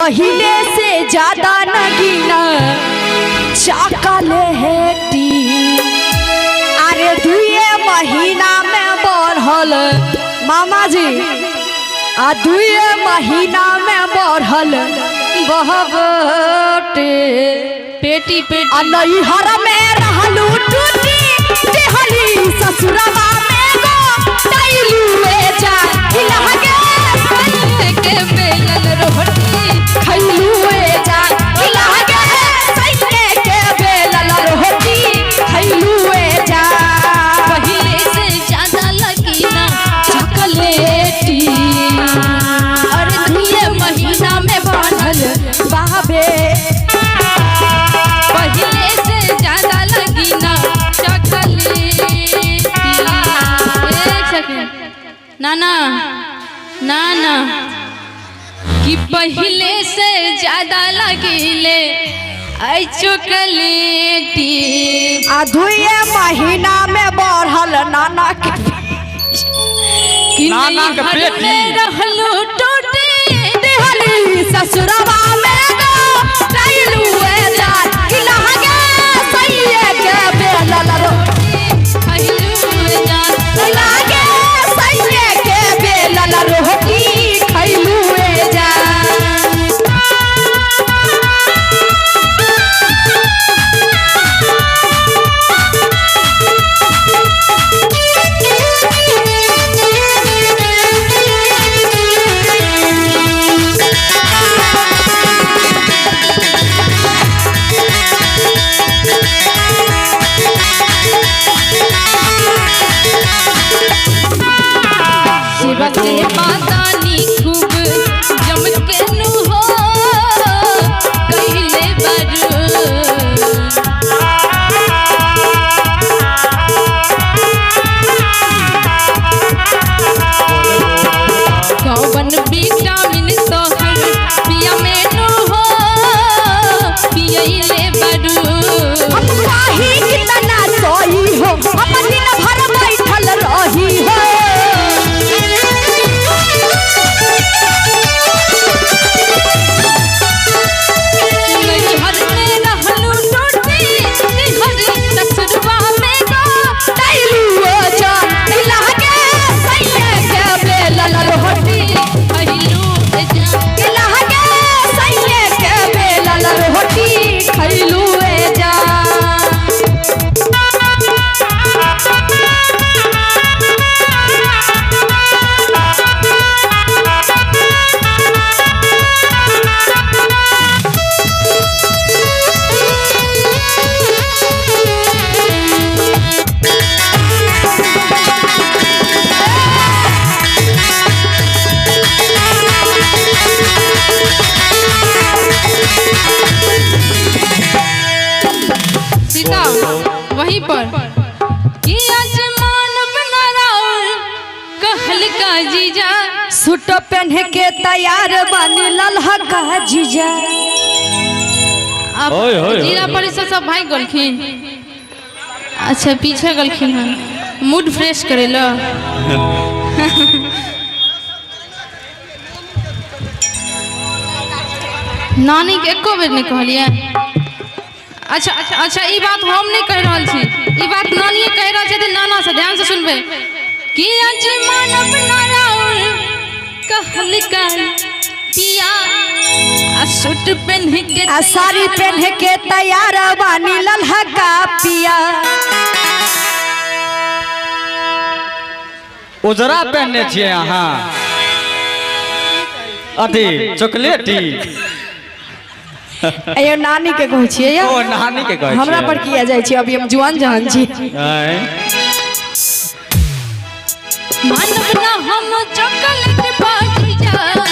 पहले से ज्यादा नगीना चॉकलेटी अरे 2 महीना में बढ़ल मामा जी 2 महीना में बढ़ल बहबटे पेटी पेटी नैहर में रहलू टूटी देहली ससुरवा में गो तैलुए जा हिलहगे सैये के बेलन रोटी खैलुए जा हिलहगे सैये के बेलन रोटी खैलुए जा पहले से ज्यादा लगीना चॉकलेटी अरे 2 महीना में बढ़ल बाबे पहले से ज्यादा लगीना चॉकलेटी। एक सेकंड नाना नाना कि पहले से ज्यादा लगिले आई चॉकलेटी 2 महीना में बढ़ल नाना के कि नाना के नैहर पेटी। में रहलू टूटी देहली ससुरवा में गो तैलुए जा हिलहगे सैये के बेलन रोटी खैलुए जान हिलहगे सैये के बेलन रोटी खैलुए जा शिवा के पातानी खूब जम के नु हो कहिले बरू कौवन विटामिन तोहर पिया में नु हो पियले बरू हम काही कितना सोई हो हम दिन भर बैठल रही हो नैहर में रहलू टूटी नैहर ससुरवा में गो तैलुए जा हिलहगे सैये के बेलन रोटी खैलुए जान हिलहगे सैये के बेलन रोटी खैलुए जा सीता वहीं पर कि आसमान बना राउर कहल का जीजा सूट पहन के तैयार बनी ललहका जीजा अब ओए, ओए, जिला ओए। परिषद सब भाई गलखिन अच्छा पीछे गलखिन हन मूड फ्रेश करे ला नानी के एको बेर नहीं कहलिए अच्छा अच्छा अच्छा ई बात हम नहीं कह रहल छी ई बात नानिए कह रहल छै नाना से ध्यान से सुनबे कि आज मानव नाराउर कहल का पिया आ सूट पहन के आ साड़ी पहन के तैयार बनी ललहका पिया उजरा पहनने छियै अहाँ अथी चॉकलेटी अयो नानी के कहै छियै या ओ नानी के कहै हमरा पर किया जाइ छै अभी हम जुआन जहान छी आय मानव ना हम चॉकलेट पार्टी जा